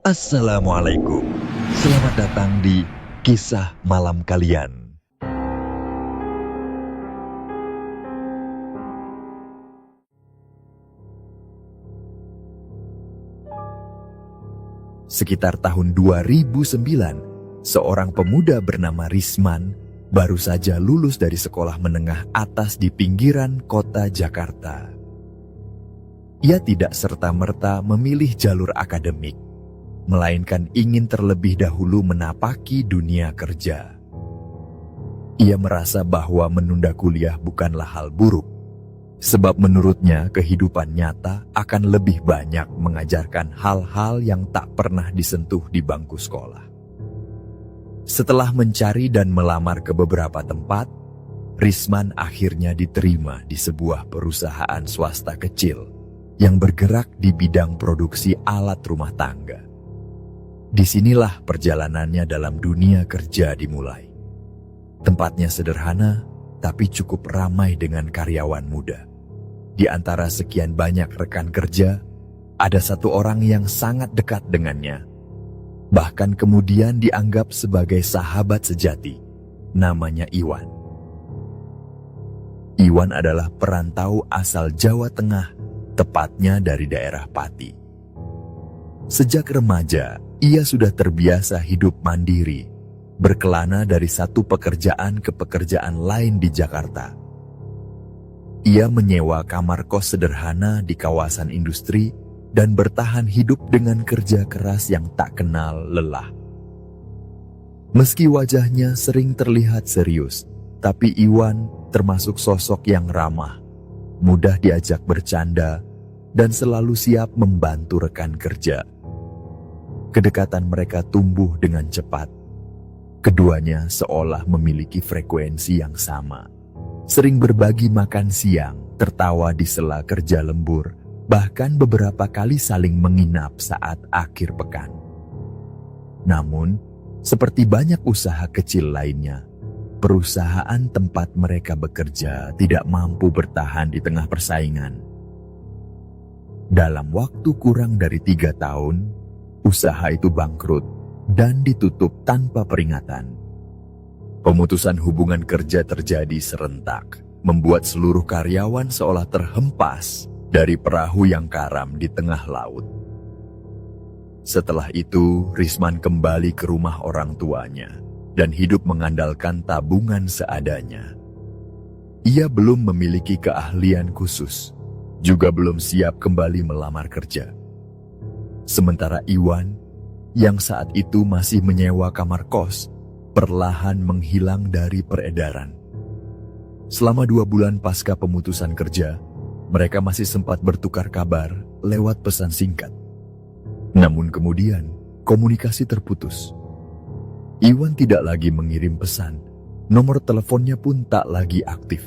Assalamualaikum. Selamat datang di Kisah Malam Kalian. Sekitar tahun 2009, seorang pemuda bernama Risman baru saja lulus dari sekolah menengah atas di pinggiran kota Jakarta. Ia tidak serta-merta memilih jalur akademik, melainkan ingin terlebih dahulu menapaki dunia kerja. Ia merasa bahwa menunda kuliah bukanlah hal buruk, sebab menurutnya kehidupan nyata akan lebih banyak mengajarkan hal-hal yang tak pernah disentuh di bangku sekolah. Setelah mencari dan melamar ke beberapa tempat, Risman akhirnya diterima di sebuah perusahaan swasta kecil yang bergerak di bidang produksi alat rumah tangga. Disinilah perjalanannya dalam dunia kerja dimulai. Tempatnya sederhana, tapi cukup ramai dengan karyawan muda. Di antara sekian banyak rekan kerja, ada satu orang yang sangat dekat dengannya. Bahkan kemudian dianggap sebagai sahabat sejati, namanya Iwan. Iwan adalah perantau asal Jawa Tengah, tepatnya dari daerah Pati. Sejak remaja, ia sudah terbiasa hidup mandiri, berkelana dari satu pekerjaan ke pekerjaan lain di Jakarta. Ia menyewa kamar kos sederhana di kawasan industri dan bertahan hidup dengan kerja keras yang tak kenal lelah. Meski wajahnya sering terlihat serius, tapi Iwan termasuk sosok yang ramah, mudah diajak bercanda, dan selalu siap membantu rekan kerja. Kedekatan mereka tumbuh dengan cepat. Keduanya seolah memiliki frekuensi yang sama. Sering berbagi makan siang, tertawa di sela kerja lembur, bahkan beberapa kali saling menginap saat akhir pekan. Namun, seperti banyak usaha kecil lainnya, perusahaan tempat mereka bekerja tidak mampu bertahan di tengah persaingan. Dalam waktu kurang dari 3 tahun, usaha itu bangkrut dan ditutup tanpa peringatan. Pemutusan hubungan kerja terjadi serentak, membuat seluruh karyawan seolah terhempas dari perahu yang karam di tengah laut. Setelah itu, Risman kembali ke rumah orang tuanya dan hidup mengandalkan tabungan seadanya. Ia belum memiliki keahlian khusus, juga belum siap kembali melamar kerja. Sementara Iwan, yang saat itu masih menyewa kamar kos, perlahan menghilang dari peredaran. Selama 2 bulan pasca pemutusan kerja, mereka masih sempat bertukar kabar lewat pesan singkat. Namun kemudian, komunikasi terputus. Iwan tidak lagi mengirim pesan, nomor teleponnya pun tak lagi aktif.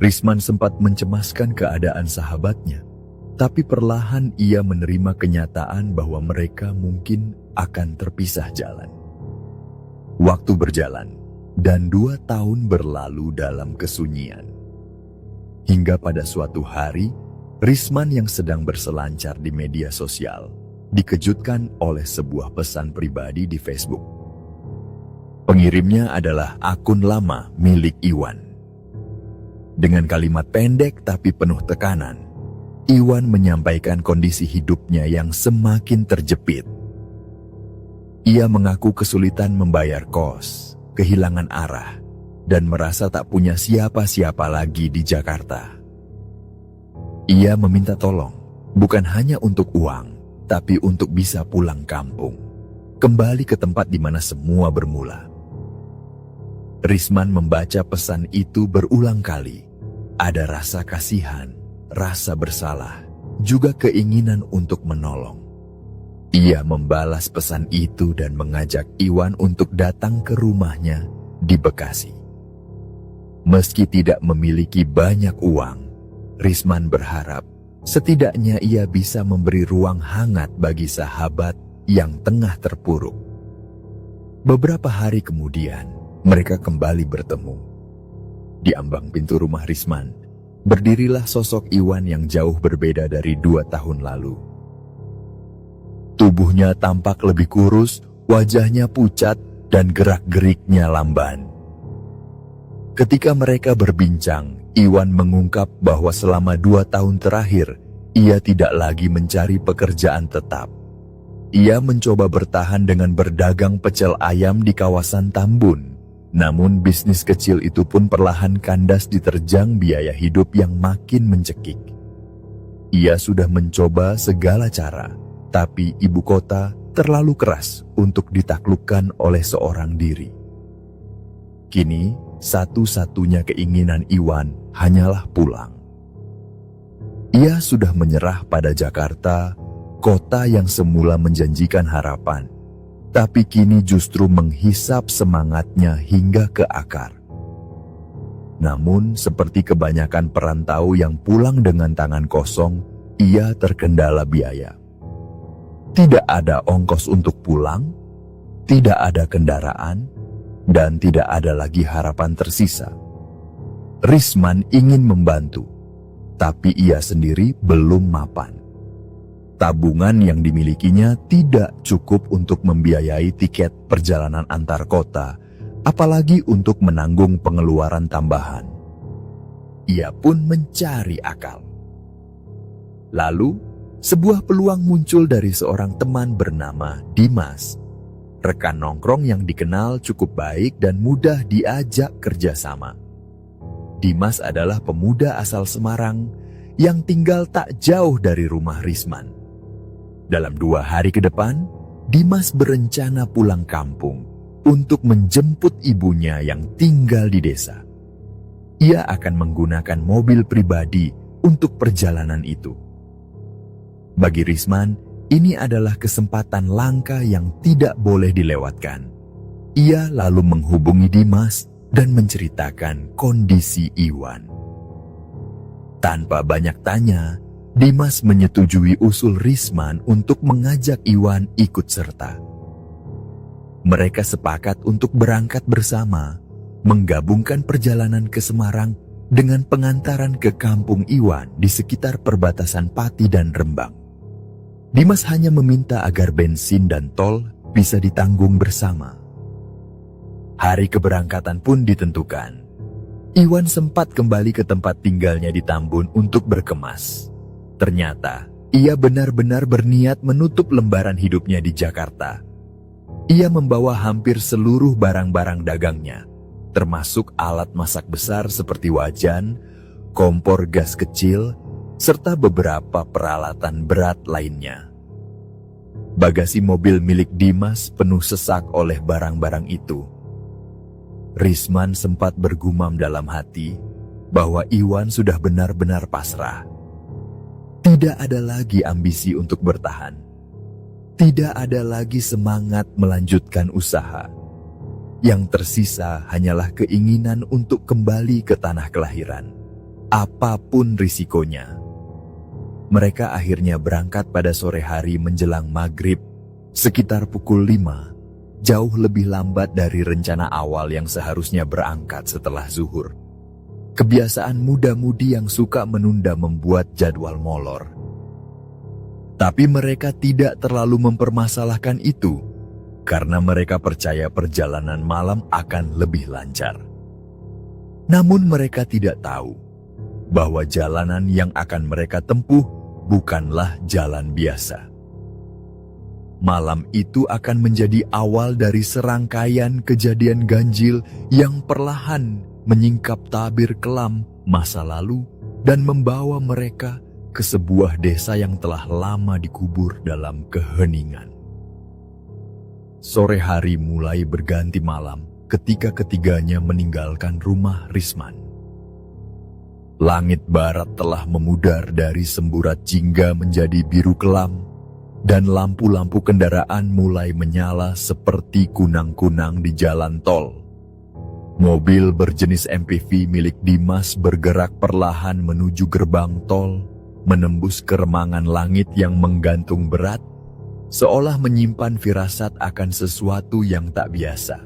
Risman sempat mencemaskan keadaan sahabatnya, tapi perlahan ia menerima kenyataan bahwa mereka mungkin akan terpisah jalan. Waktu berjalan, dan 2 tahun berlalu dalam kesunyian. Hingga pada suatu hari, Risman yang sedang berselancar di media sosial dikejutkan oleh sebuah pesan pribadi di Facebook. Pengirimnya adalah akun lama milik Iwan. Dengan kalimat pendek tapi penuh tekanan, Iwan menyampaikan kondisi hidupnya yang semakin terjepit. Ia mengaku kesulitan membayar kos, kehilangan arah, dan merasa tak punya siapa-siapa lagi di Jakarta. Ia meminta tolong, bukan hanya untuk uang, tapi untuk bisa pulang kampung, kembali ke tempat di mana semua bermula. Risman membaca pesan itu berulang kali. Ada rasa kasihan, rasa bersalah, juga keinginan untuk menolong. Ia membalas pesan itu dan mengajak Iwan untuk datang ke rumahnya di Bekasi. Meski tidak memiliki banyak uang, Risman berharap setidaknya ia bisa memberi ruang hangat bagi sahabat yang tengah terpuruk. Beberapa hari kemudian, mereka kembali bertemu. Di ambang pintu rumah Risman, berdirilah sosok Iwan yang jauh berbeda dari 2 tahun lalu. Tubuhnya tampak lebih kurus, wajahnya pucat, dan gerak-geriknya lamban. Ketika mereka berbincang, Iwan mengungkap bahwa selama 2 tahun terakhir, ia tidak lagi mencari pekerjaan tetap. Ia mencoba bertahan dengan berdagang pecel ayam di kawasan Tambun. Namun bisnis kecil itu pun perlahan kandas diterjang biaya hidup yang makin mencekik. Ia sudah mencoba segala cara, tapi ibu kota terlalu keras untuk ditaklukkan oleh seorang diri. Kini, satu-satunya keinginan Iwan hanyalah pulang. Ia sudah menyerah pada Jakarta, kota yang semula menjanjikan harapan, tapi kini justru menghisap semangatnya hingga ke akar. Namun, seperti kebanyakan perantau yang pulang dengan tangan kosong, ia terkendala biaya. Tidak ada ongkos untuk pulang, tidak ada kendaraan, dan tidak ada lagi harapan tersisa. Risman ingin membantu, tapi ia sendiri belum mapan. Tabungan yang dimilikinya tidak cukup untuk membiayai tiket perjalanan antar kota, apalagi untuk menanggung pengeluaran tambahan. Ia pun mencari akal. Lalu, sebuah peluang muncul dari seorang teman bernama Dimas. Rekan nongkrong yang dikenal cukup baik dan mudah diajak kerjasama. Dimas adalah pemuda asal Semarang yang tinggal tak jauh dari rumah Risman. Dalam 2 hari ke depan, Dimas berencana pulang kampung untuk menjemput ibunya yang tinggal di desa. Ia akan menggunakan mobil pribadi untuk perjalanan itu. Bagi Risman, ini adalah kesempatan langka yang tidak boleh dilewatkan. Ia lalu menghubungi Dimas dan menceritakan kondisi Iwan. Tanpa banyak tanya, Dimas menyetujui usul Risman untuk mengajak Iwan ikut serta. Mereka sepakat untuk berangkat bersama, menggabungkan perjalanan ke Semarang dengan pengantaran ke kampung Iwan di sekitar perbatasan Pati dan Rembang. Dimas hanya meminta agar bensin dan tol bisa ditanggung bersama. Hari keberangkatan pun ditentukan. Iwan sempat kembali ke tempat tinggalnya di Tambun untuk berkemas. Ternyata, ia benar-benar berniat menutup lembaran hidupnya di Jakarta. Ia membawa hampir seluruh barang-barang dagangnya, termasuk alat masak besar seperti wajan, kompor gas kecil, serta beberapa peralatan berat lainnya. Bagasi mobil milik Dimas penuh sesak oleh barang-barang itu. Risman sempat bergumam dalam hati bahwa Iwan sudah benar-benar pasrah. Tidak ada lagi ambisi untuk bertahan. Tidak ada lagi semangat melanjutkan usaha. Yang tersisa hanyalah keinginan untuk kembali ke tanah kelahiran, apapun risikonya. Mereka akhirnya berangkat pada sore hari menjelang maghrib, sekitar pukul 5, jauh lebih lambat dari rencana awal yang seharusnya berangkat setelah zuhur. Kebiasaan muda-mudi yang suka menunda membuat jadwal molor. Tapi mereka tidak terlalu mempermasalahkan itu, karena mereka percaya perjalanan malam akan lebih lancar. Namun mereka tidak tahu bahwa jalanan yang akan mereka tempuh bukanlah jalan biasa. Malam itu akan menjadi awal dari serangkaian kejadian ganjil yang perlahan menyingkap tabir kelam masa lalu dan membawa mereka ke sebuah desa yang telah lama dikubur dalam keheningan. Sore hari mulai berganti malam ketika ketiganya meninggalkan rumah Risman. Langit barat telah memudar dari semburat jingga menjadi biru kelam, dan lampu-lampu kendaraan mulai menyala seperti kunang-kunang di jalan tol. Mobil berjenis MPV milik Dimas bergerak perlahan menuju gerbang tol, menembus keremangan langit yang menggantung berat, seolah menyimpan firasat akan sesuatu yang tak biasa.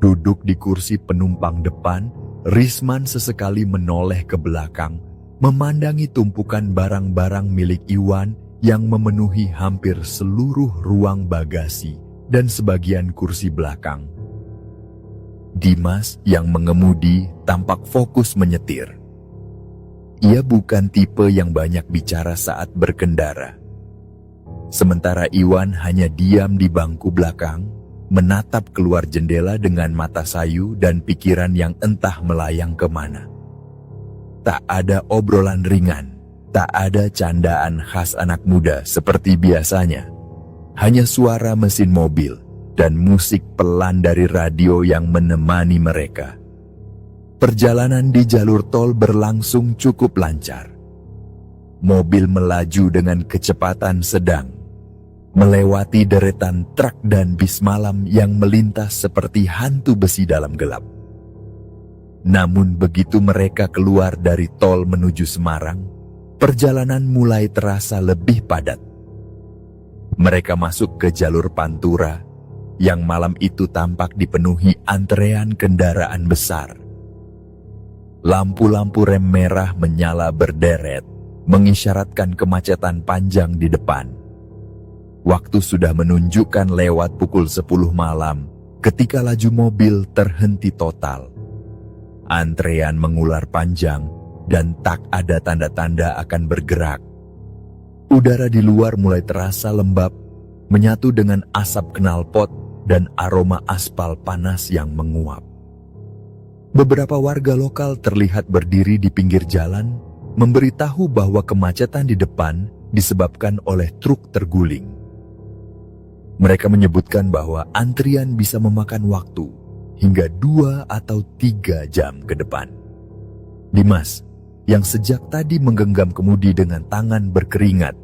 Duduk di kursi penumpang depan, Risman sesekali menoleh ke belakang, memandangi tumpukan barang-barang milik Iwan yang memenuhi hampir seluruh ruang bagasi dan sebagian kursi belakang. Dimas yang mengemudi tampak fokus menyetir. Ia bukan tipe yang banyak bicara saat berkendara. Sementara Iwan hanya diam di bangku belakang, menatap keluar jendela dengan mata sayu dan pikiran yang entah melayang kemana. Tak ada obrolan ringan, tak ada candaan khas anak muda seperti biasanya. Hanya suara mesin mobil dan musik pelan dari radio yang menemani mereka. Perjalanan di jalur tol berlangsung cukup lancar. Mobil melaju dengan kecepatan sedang, melewati deretan truk dan bis malam yang melintas seperti hantu besi dalam gelap. Namun begitu mereka keluar dari tol menuju Semarang, perjalanan mulai terasa lebih padat. Mereka masuk ke jalur Pantura, yang malam itu tampak dipenuhi antrean kendaraan besar. Lampu-lampu rem merah menyala berderet, mengisyaratkan kemacetan panjang di depan. Waktu sudah menunjukkan lewat pukul 10 malam ketika laju mobil terhenti total. Antrean mengular panjang dan tak ada tanda-tanda akan bergerak. Udara di luar mulai terasa lembab, menyatu dengan asap knalpot dan aroma aspal panas yang menguap. Beberapa warga lokal terlihat berdiri di pinggir jalan, memberitahu bahwa kemacetan di depan disebabkan oleh truk terguling. Mereka menyebutkan bahwa antrian bisa memakan waktu hingga 2 atau 3 jam ke depan. Dimas, yang sejak tadi menggenggam kemudi dengan tangan berkeringat,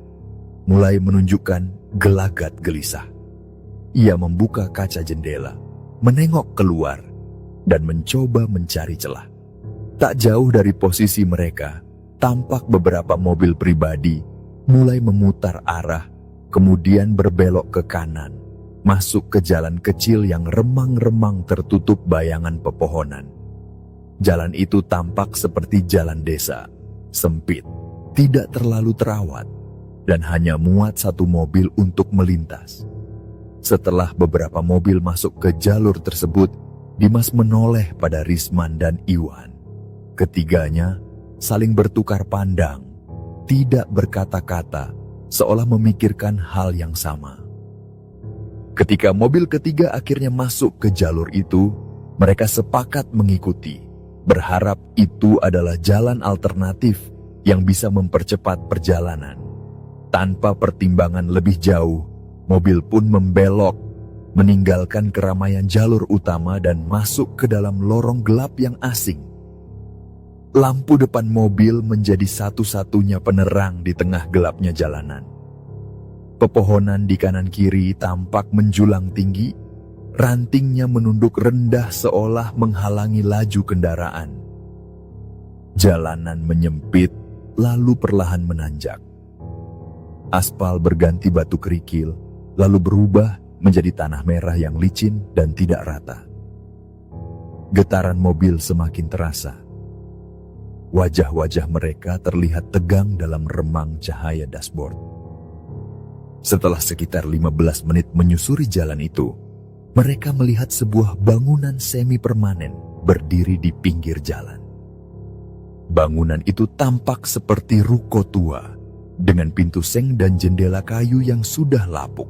mulai menunjukkan gelagat gelisah. Ia membuka kaca jendela, menengok keluar, dan mencoba mencari celah. Tak jauh dari posisi mereka, tampak beberapa mobil pribadi mulai memutar arah, kemudian berbelok ke kanan, masuk ke jalan kecil yang remang-remang tertutup bayangan pepohonan. Jalan itu tampak seperti jalan desa, sempit, tidak terlalu terawat, dan hanya muat satu mobil untuk melintas. Setelah beberapa mobil masuk ke jalur tersebut, Dimas menoleh pada Risman dan Iwan. Ketiganya saling bertukar pandang, tidak berkata-kata, seolah memikirkan hal yang sama. Ketika mobil ketiga akhirnya masuk ke jalur itu, mereka sepakat mengikuti, berharap itu adalah jalan alternatif yang bisa mempercepat perjalanan. Tanpa pertimbangan lebih jauh, mobil pun membelok, meninggalkan keramaian jalur utama dan masuk ke dalam lorong gelap yang asing. Lampu depan mobil menjadi satu-satunya penerang di tengah gelapnya jalanan. Pepohonan di kanan kiri tampak menjulang tinggi, rantingnya menunduk rendah seolah menghalangi laju kendaraan. Jalanan menyempit, lalu perlahan menanjak. Aspal berganti batu kerikil, lalu berubah menjadi tanah merah yang licin dan tidak rata. Getaran mobil semakin terasa. Wajah-wajah mereka terlihat tegang dalam remang cahaya dashboard. Setelah sekitar 15 menit menyusuri jalan itu, mereka melihat sebuah bangunan semi permanen berdiri di pinggir jalan. Bangunan itu tampak seperti ruko tua, dengan pintu seng dan jendela kayu yang sudah lapuk.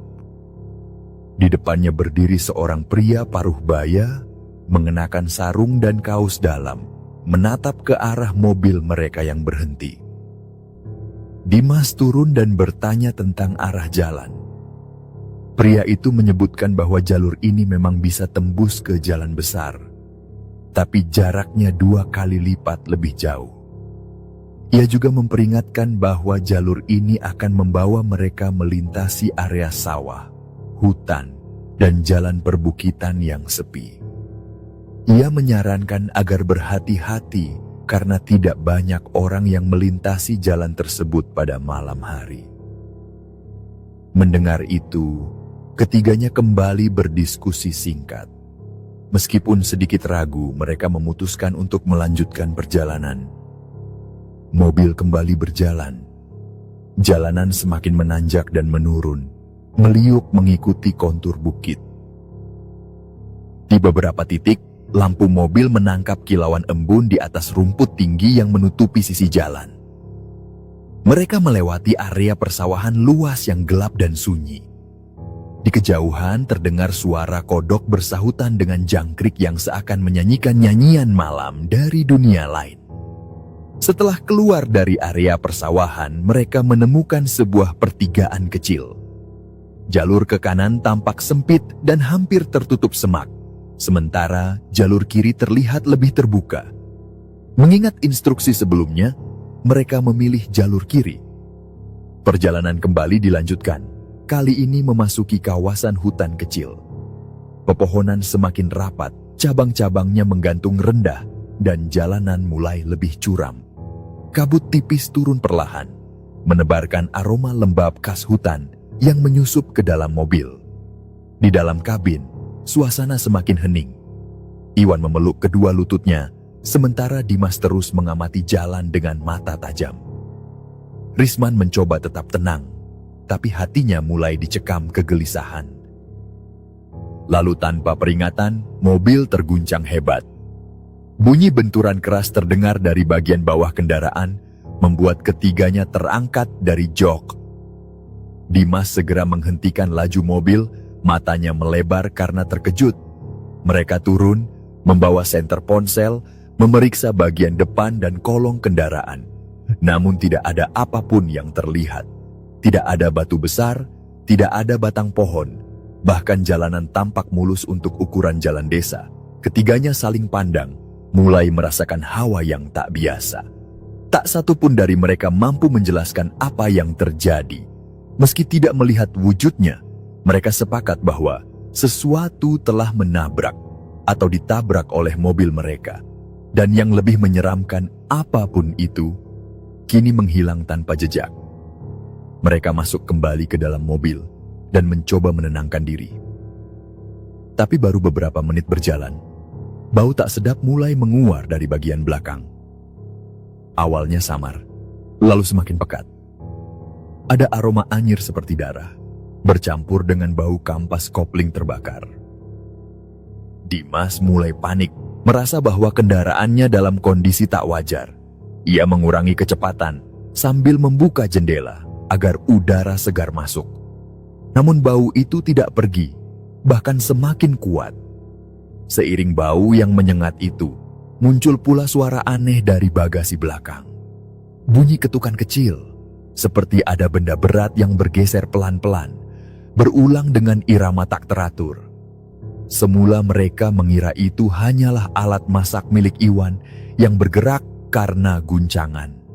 Di depannya berdiri seorang pria paruh baya, mengenakan sarung dan kaos dalam, menatap ke arah mobil mereka yang berhenti. Dimas turun dan bertanya tentang arah jalan. Pria itu menyebutkan bahwa jalur ini memang bisa tembus ke jalan besar, tapi jaraknya 2 kali lipat lebih jauh. Ia juga memperingatkan bahwa jalur ini akan membawa mereka melintasi area sawah, hutan, dan jalan perbukitan yang sepi. Ia menyarankan agar berhati-hati karena tidak banyak orang yang melintasi jalan tersebut pada malam hari. Mendengar itu, ketiganya kembali berdiskusi singkat. Meskipun sedikit ragu, mereka memutuskan untuk melanjutkan perjalanan. Mobil kembali berjalan. Jalanan semakin menanjak dan menurun, meliuk mengikuti kontur bukit. Di beberapa titik, lampu mobil menangkap kilauan embun di atas rumput tinggi yang menutupi sisi jalan. Mereka melewati area persawahan luas yang gelap dan sunyi. Di kejauhan terdengar suara kodok bersahutan dengan jangkrik yang seakan menyanyikan nyanyian malam dari dunia lain. Setelah keluar dari area persawahan, mereka menemukan sebuah pertigaan kecil. Jalur ke kanan tampak sempit dan hampir tertutup semak, sementara jalur kiri terlihat lebih terbuka. Mengingat instruksi sebelumnya, mereka memilih jalur kiri. Perjalanan kembali dilanjutkan. Kali ini memasuki kawasan hutan kecil. Pepohonan semakin rapat, cabang-cabangnya menggantung rendah, dan jalanan mulai lebih curam. Kabut tipis turun perlahan, menebarkan aroma lembab khas hutan yang menyusup ke dalam mobil. Di dalam kabin, suasana semakin hening. Iwan memeluk kedua lututnya, sementara Dimas terus mengamati jalan dengan mata tajam. Risman mencoba tetap tenang, tapi hatinya mulai dicekam kegelisahan. Lalu tanpa peringatan, mobil terguncang hebat. Bunyi benturan keras terdengar dari bagian bawah kendaraan, membuat ketiganya terangkat dari jok. Dimas segera menghentikan laju mobil, matanya melebar karena terkejut. Mereka turun, membawa senter ponsel, memeriksa bagian depan dan kolong kendaraan. Namun tidak ada apapun yang terlihat. Tidak ada batu besar, tidak ada batang pohon, bahkan jalanan tampak mulus untuk ukuran jalan desa. Ketiganya saling pandang, mulai merasakan hawa yang tak biasa. Tak satu pun dari mereka mampu menjelaskan apa yang terjadi. Meski tidak melihat wujudnya, mereka sepakat bahwa sesuatu telah menabrak atau ditabrak oleh mobil mereka. Dan yang lebih menyeramkan, apapun itu, kini menghilang tanpa jejak. Mereka masuk kembali ke dalam mobil dan mencoba menenangkan diri. Tapi baru beberapa menit berjalan, bau tak sedap mulai menguar dari bagian belakang. Awalnya samar, lalu semakin pekat. Ada aroma anyir seperti darah, bercampur dengan bau kampas kopling terbakar. Dimas mulai panik, merasa bahwa kendaraannya dalam kondisi tak wajar. Ia mengurangi kecepatan sambil membuka jendela agar udara segar masuk. Namun bau itu tidak pergi, bahkan semakin kuat. Seiring bau yang menyengat itu, muncul pula suara aneh dari bagasi belakang. Bunyi ketukan kecil, seperti ada benda berat yang bergeser pelan-pelan, berulang dengan irama tak teratur. Semula mereka mengira itu hanyalah alat masak milik Iwan yang bergerak karena guncangan.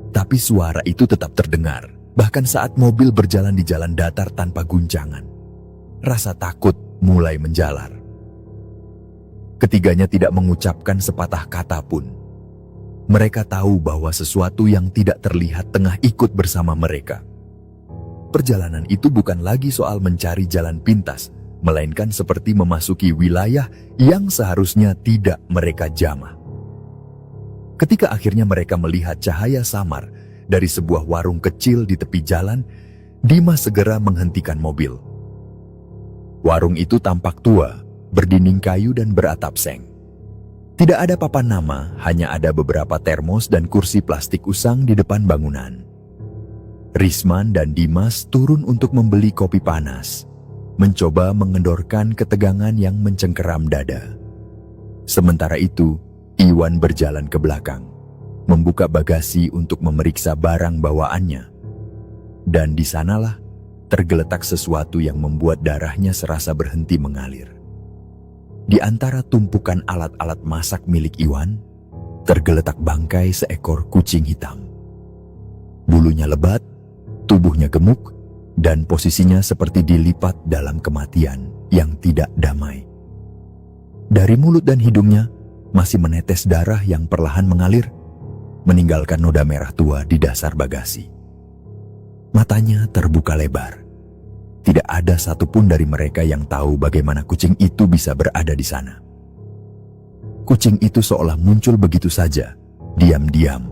Tapi suara itu tetap terdengar, bahkan saat mobil berjalan di jalan datar tanpa guncangan. Rasa takut mulai menjalar. Ketiganya tidak mengucapkan sepatah kata pun. Mereka tahu bahwa sesuatu yang tidak terlihat tengah ikut bersama mereka. Perjalanan itu bukan lagi soal mencari jalan pintas, melainkan seperti memasuki wilayah yang seharusnya tidak mereka jamah. Ketika akhirnya mereka melihat cahaya samar dari sebuah warung kecil di tepi jalan, Dimas segera menghentikan mobil. Warung itu tampak tua, berdinding kayu dan beratap seng. Tidak ada papan nama, hanya ada beberapa termos dan kursi plastik usang di depan bangunan. Risman dan Dimas turun untuk membeli kopi panas, mencoba mengendorkan ketegangan yang mencengkeram dada. Sementara itu, Iwan berjalan ke belakang, membuka bagasi untuk memeriksa barang bawaannya. Dan di sanalah tergeletak sesuatu yang membuat darahnya serasa berhenti mengalir. Di antara tumpukan alat-alat masak milik Iwan, tergeletak bangkai seekor kucing hitam. Bulunya lebat, tubuhnya gemuk, dan posisinya seperti dilipat dalam kematian yang tidak damai. Dari mulut dan hidungnya, masih menetes darah yang perlahan mengalir, meninggalkan noda merah tua di dasar bagasi. Matanya terbuka lebar. Tidak ada satupun dari mereka yang tahu bagaimana kucing itu bisa berada di sana. Kucing itu seolah muncul begitu saja, diam-diam,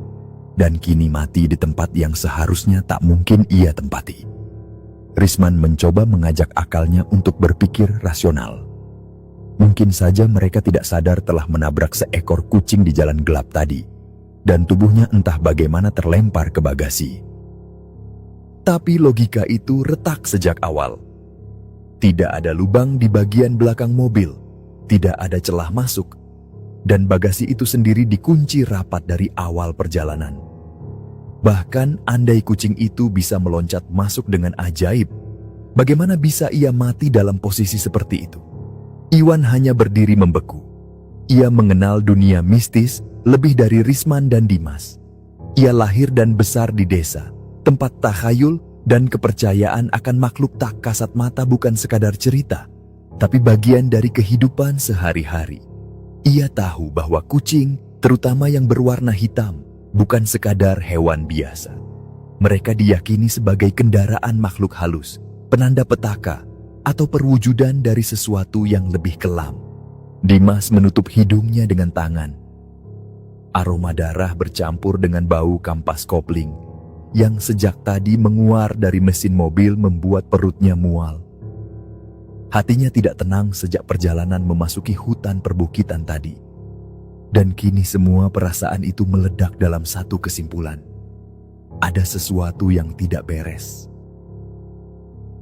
dan kini mati di tempat yang seharusnya tak mungkin ia tempati. Risman mencoba mengajak akalnya untuk berpikir rasional. Mungkin saja mereka tidak sadar telah menabrak seekor kucing di jalan gelap tadi, dan tubuhnya entah bagaimana terlempar ke bagasi. Tapi logika itu retak sejak awal. Tidak ada lubang di bagian belakang mobil, tidak ada celah masuk, dan bagasi itu sendiri dikunci rapat dari awal perjalanan. Bahkan andai kucing itu bisa meloncat masuk dengan ajaib, bagaimana bisa ia mati dalam posisi seperti itu? Iwan hanya berdiri membeku. Ia mengenal dunia mistis lebih dari Risman dan Dimas. Ia lahir dan besar di desa, tempat takhayul dan kepercayaan akan makhluk tak kasat mata bukan sekadar cerita, tapi bagian dari kehidupan sehari-hari. Ia tahu bahwa kucing, terutama yang berwarna hitam, bukan sekadar hewan biasa. Mereka diyakini sebagai kendaraan makhluk halus, penanda petaka, atau perwujudan dari sesuatu yang lebih kelam. Dimas menutup hidungnya dengan tangan. Aroma darah bercampur dengan bau kampas kopling yang sejak tadi menguar dari mesin mobil membuat perutnya mual. Hatinya tidak tenang sejak perjalanan memasuki hutan perbukitan tadi. Dan kini semua perasaan itu meledak dalam satu kesimpulan. Ada sesuatu yang tidak beres.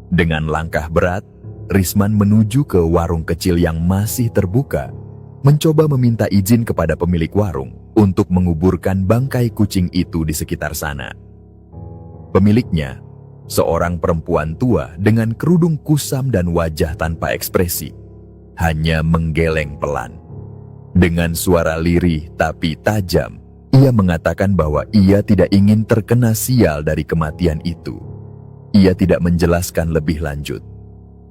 Dengan langkah berat, Risman menuju ke warung kecil yang masih terbuka, mencoba meminta izin kepada pemilik warung untuk menguburkan bangkai kucing itu di sekitar sana. Pemiliknya, seorang perempuan tua dengan kerudung kusam dan wajah tanpa ekspresi, hanya menggeleng pelan. Dengan suara lirih tapi tajam, ia mengatakan bahwa ia tidak ingin terkena sial dari kematian itu. Ia tidak menjelaskan lebih lanjut.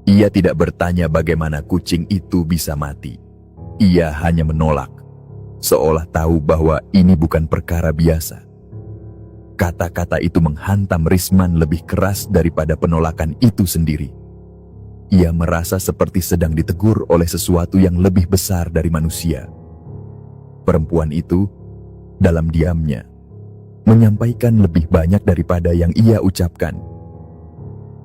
Ia tidak bertanya bagaimana kucing itu bisa mati. Ia hanya menolak, seolah tahu bahwa ini bukan perkara biasa. Kata-kata itu menghantam Risman lebih keras daripada penolakan itu sendiri. Ia merasa seperti sedang ditegur oleh sesuatu yang lebih besar dari manusia. Perempuan itu, dalam diamnya, menyampaikan lebih banyak daripada yang ia ucapkan.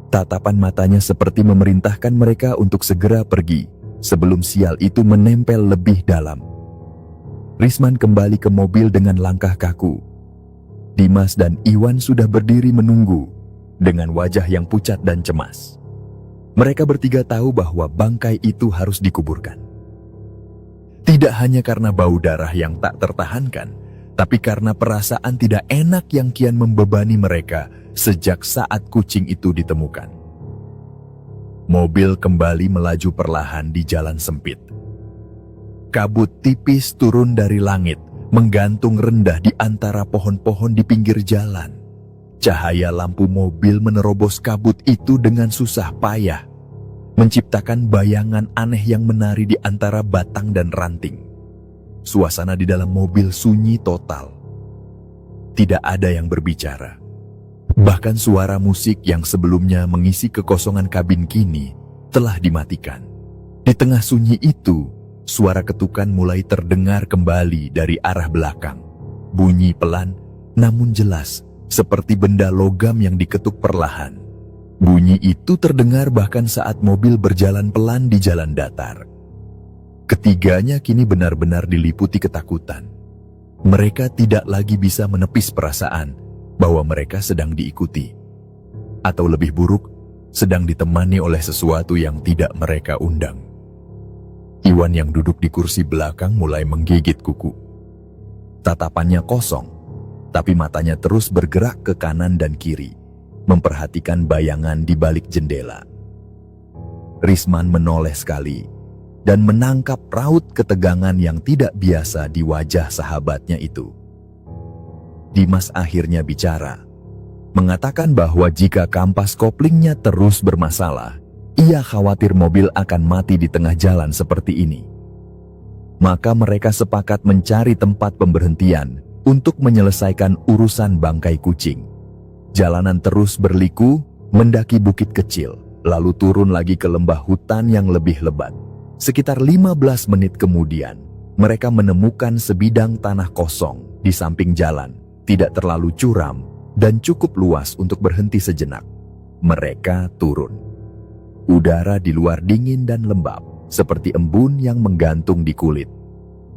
Tatapan matanya seperti memerintahkan mereka untuk segera pergi sebelum sial itu menempel lebih dalam. Risman kembali ke mobil dengan langkah kaku. Dimas dan Iwan sudah berdiri menunggu dengan wajah yang pucat dan cemas. Mereka bertiga tahu bahwa bangkai itu harus dikuburkan. Tidak hanya karena bau darah yang tak tertahankan, tapi karena perasaan tidak enak yang kian membebani mereka sejak saat kucing itu ditemukan. Mobil kembali melaju perlahan di jalan sempit. Kabut tipis turun dari langit, menggantung rendah di antara pohon-pohon di pinggir jalan. Cahaya lampu mobil menerobos kabut itu dengan susah payah, menciptakan bayangan aneh yang menari di antara batang dan ranting. Suasana di dalam mobil sunyi total. Tidak ada yang berbicara. Bahkan suara musik yang sebelumnya mengisi kekosongan kabin kini telah dimatikan. Di tengah sunyi itu, suara ketukan mulai terdengar kembali dari arah belakang. Bunyi pelan, namun jelas, seperti benda logam yang diketuk perlahan. Bunyi itu terdengar bahkan saat mobil berjalan pelan di jalan datar. Ketiganya kini benar-benar diliputi ketakutan. Mereka tidak lagi bisa menepis perasaan bahwa mereka sedang diikuti. Atau lebih buruk, sedang ditemani oleh sesuatu yang tidak mereka undang. Iwan yang duduk di kursi belakang mulai menggigit kuku. Tatapannya kosong, tapi matanya terus bergerak ke kanan dan kiri, memperhatikan bayangan di balik jendela. Risman menoleh sekali dan menangkap raut ketegangan yang tidak biasa di wajah sahabatnya itu. Dimas akhirnya bicara, mengatakan bahwa jika kampas koplingnya terus bermasalah, ia khawatir mobil akan mati di tengah jalan seperti ini. Maka mereka sepakat mencari tempat pemberhentian untuk menyelesaikan urusan bangkai kucing. Jalanan terus berliku, mendaki bukit kecil, lalu turun lagi ke lembah hutan yang lebih lebat. Sekitar 15 menit kemudian, mereka menemukan sebidang tanah kosong di samping jalan. tidak terlalu curam, dan cukup luas untuk berhenti sejenak. Mereka turun. Udara di luar dingin dan lembab, seperti embun yang menggantung di kulit.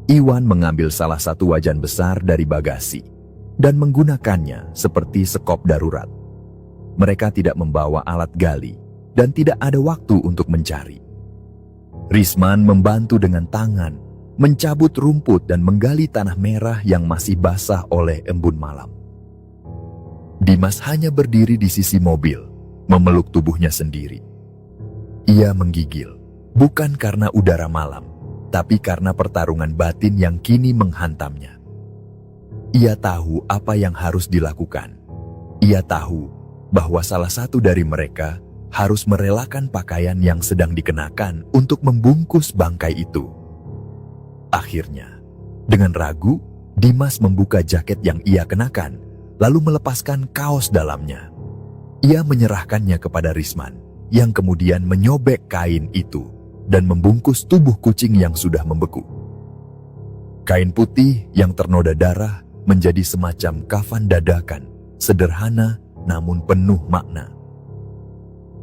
Iwan mengambil salah satu wajan besar dari bagasi dan menggunakannya seperti sekop darurat. Mereka tidak membawa alat gali dan tidak ada waktu untuk mencari. Risman membantu dengan tangan, mencabut rumput dan menggali tanah merah yang masih basah oleh embun malam. Dimas hanya berdiri di sisi mobil, memeluk tubuhnya sendiri. Ia menggigil, bukan karena udara malam, tapi karena pertarungan batin yang kini menghantamnya. Ia tahu apa yang harus dilakukan. Ia tahu bahwa salah satu dari mereka harus merelakan pakaian yang sedang dikenakan untuk membungkus bangkai itu. Akhirnya, dengan ragu, Dimas membuka jaket yang ia kenakan, lalu melepaskan kaos dalamnya. Ia menyerahkannya kepada Risman, yang kemudian menyobek kain itu dan membungkus tubuh kucing yang sudah membeku. Kain putih yang ternoda darah menjadi semacam kafan dadakan, sederhana namun penuh makna.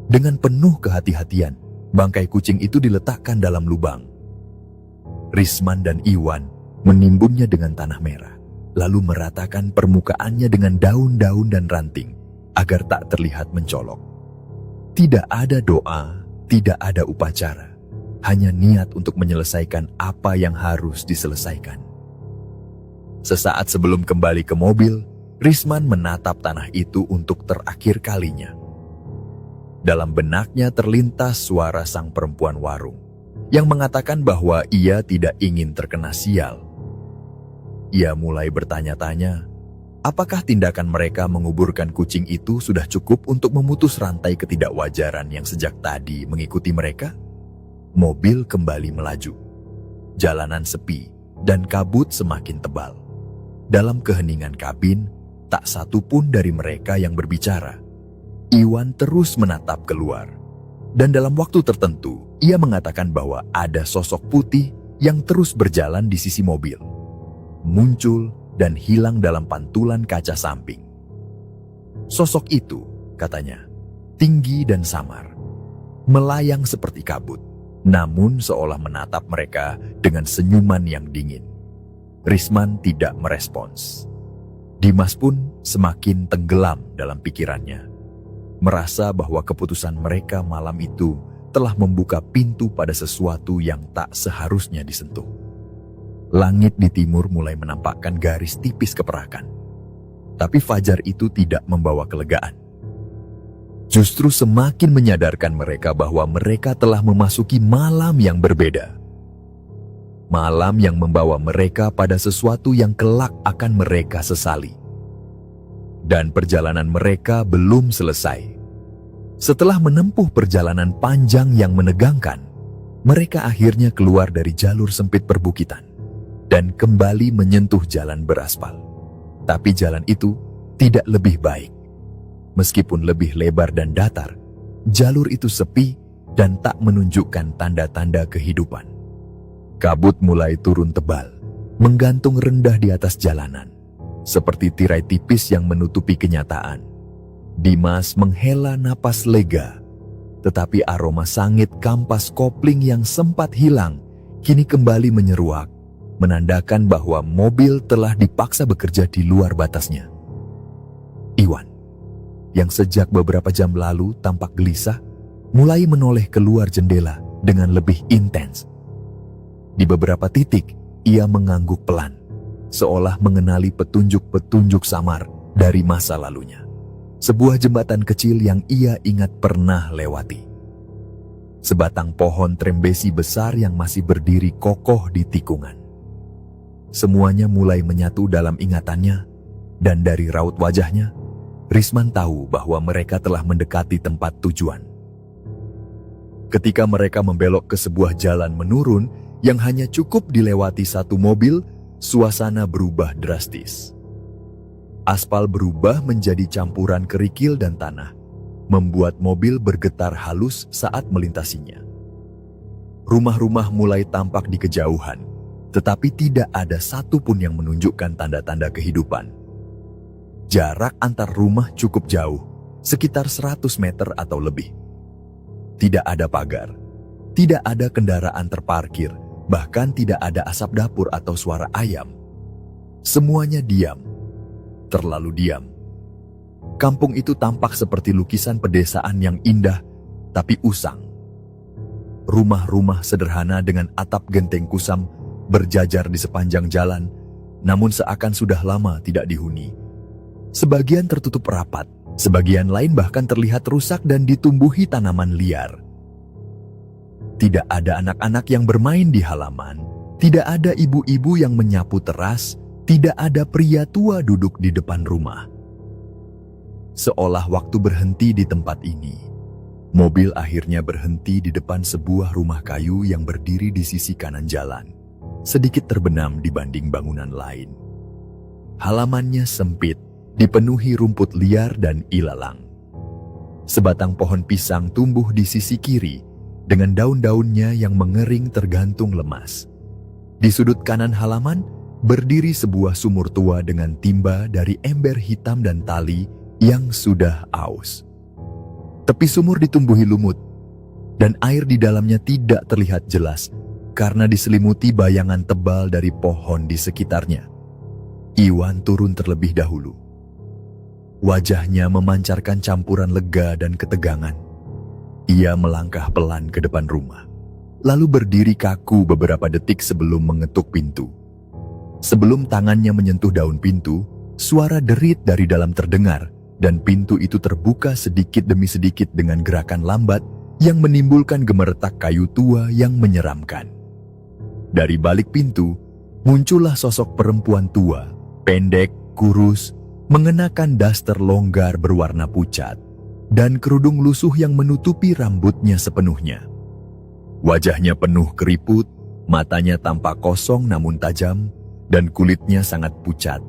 Dengan penuh kehati-hatian, bangkai kucing itu diletakkan dalam lubang. Risman dan Iwan menimbunnya dengan tanah merah, lalu meratakan permukaannya dengan daun-daun dan ranting agar tak terlihat mencolok. Tidak ada doa, tidak ada upacara. Hanya niat untuk menyelesaikan apa yang harus diselesaikan. Sesaat sebelum kembali ke mobil, Risman menatap tanah itu untuk terakhir kalinya. Dalam benaknya terlintas suara sang perempuan warung, yang mengatakan bahwa ia tidak ingin terkena sial. Ia mulai bertanya-tanya, apakah tindakan mereka menguburkan kucing itu sudah cukup untuk memutus rantai ketidakwajaran yang sejak tadi mengikuti mereka? Mobil kembali melaju. Jalanan sepi dan kabut semakin tebal. Dalam keheningan kabin, tak satu pun dari mereka yang berbicara. Iwan terus menatap keluar. Dan dalam waktu tertentu, ia mengatakan bahwa ada sosok putih yang terus berjalan di sisi mobil. Muncul dan hilang dalam pantulan kaca samping. Sosok itu, katanya, tinggi dan samar. Melayang seperti kabut. Namun seolah menatap mereka dengan senyuman yang dingin. Risman tidak merespons. Dimas pun semakin tenggelam dalam pikirannya. Merasa bahwa keputusan mereka malam itu telah membuka pintu pada sesuatu yang tak seharusnya disentuh. Langit di timur mulai menampakkan garis tipis keperakan. Tapi fajar itu tidak membawa kelegaan. Justru semakin menyadarkan mereka bahwa mereka telah memasuki malam yang berbeda. Malam yang membawa mereka pada sesuatu yang kelak akan mereka sesali. Dan perjalanan mereka belum selesai. Setelah menempuh perjalanan panjang yang menegangkan, mereka akhirnya keluar dari jalur sempit perbukitan dan kembali menyentuh jalan beraspal. Tapi jalan itu tidak lebih baik. Meskipun lebih lebar dan datar, jalur itu sepi dan tak menunjukkan tanda-tanda kehidupan. Kabut mulai turun tebal, menggantung rendah di atas jalanan, seperti tirai tipis yang menutupi kenyataan. Dimas menghela napas lega, tetapi aroma sangit kampas kopling yang sempat hilang kini kembali menyeruak, menandakan bahwa mobil telah dipaksa bekerja di luar batasnya. Iwan, yang sejak beberapa jam lalu tampak gelisah, mulai menoleh keluar jendela dengan lebih intens. Di beberapa titik, ia mengangguk pelan, seolah mengenali petunjuk-petunjuk samar dari masa lalunya. Sebuah jembatan kecil yang ia ingat pernah lewati. Sebatang pohon trembesi besar yang masih berdiri kokoh di tikungan. Semuanya mulai menyatu dalam ingatannya, dan dari raut wajahnya, Risman tahu bahwa mereka telah mendekati tempat tujuan. Ketika mereka membelok ke sebuah jalan menurun yang hanya cukup dilewati satu mobil, suasana berubah drastis. Aspal berubah menjadi campuran kerikil dan tanah, membuat mobil bergetar halus saat melintasinya. Rumah-rumah mulai tampak di kejauhan, tetapi tidak ada satu pun yang menunjukkan tanda-tanda kehidupan. Jarak antar rumah cukup jauh, sekitar 100 meter atau lebih. Tidak ada pagar, tidak ada kendaraan terparkir, bahkan tidak ada asap dapur atau suara ayam. Semuanya diam, terlalu diam. Kampung itu tampak seperti lukisan pedesaan yang indah, tapi usang. Rumah-rumah sederhana dengan atap genteng kusam berjajar di sepanjang jalan, namun seakan sudah lama tidak dihuni. Sebagian tertutup rapat, sebagian lain bahkan terlihat rusak dan ditumbuhi tanaman liar. Tidak ada anak-anak yang bermain di halaman, tidak ada ibu-ibu yang menyapu teras, tidak ada pria tua duduk di depan rumah. Seolah waktu berhenti di tempat ini. Mobil akhirnya berhenti di depan sebuah rumah kayu yang berdiri di sisi kanan jalan, sedikit terbenam dibanding bangunan lain. Halamannya sempit, dipenuhi rumput liar dan ilalang. Sebatang pohon pisang tumbuh di sisi kiri, dengan daun-daunnya yang mengering tergantung lemas. Di sudut kanan halaman, berdiri sebuah sumur tua dengan timba dari ember hitam dan tali yang sudah aus. Tepi sumur ditumbuhi lumut, dan air di dalamnya tidak terlihat jelas karena diselimuti bayangan tebal dari pohon di sekitarnya. Iwan turun terlebih dahulu. Wajahnya memancarkan campuran lega dan ketegangan. Ia melangkah pelan ke depan rumah, lalu berdiri kaku beberapa detik sebelum mengetuk pintu. Sebelum tangannya menyentuh daun pintu, suara derit dari dalam terdengar, dan pintu itu terbuka sedikit demi sedikit dengan gerakan lambat yang menimbulkan gemeretak kayu tua yang menyeramkan. Dari balik pintu, muncullah sosok perempuan tua, pendek, kurus, mengenakan daster longgar berwarna pucat, dan kerudung lusuh yang menutupi rambutnya sepenuhnya. Wajahnya penuh keriput, matanya tampak kosong namun tajam, dan kulitnya sangat pucat.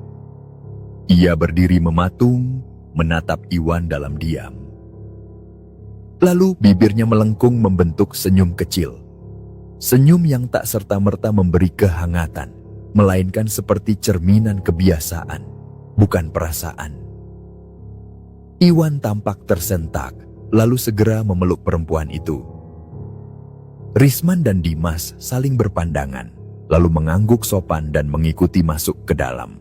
Ia berdiri mematung, menatap Iwan dalam diam. Lalu bibirnya melengkung membentuk senyum kecil. Senyum yang tak serta-merta memberi kehangatan, melainkan seperti cerminan kebiasaan, bukan perasaan. Iwan tampak tersentak, lalu segera memeluk perempuan itu. Risman dan Dimas saling berpandangan, lalu mengangguk sopan dan mengikuti masuk ke dalam.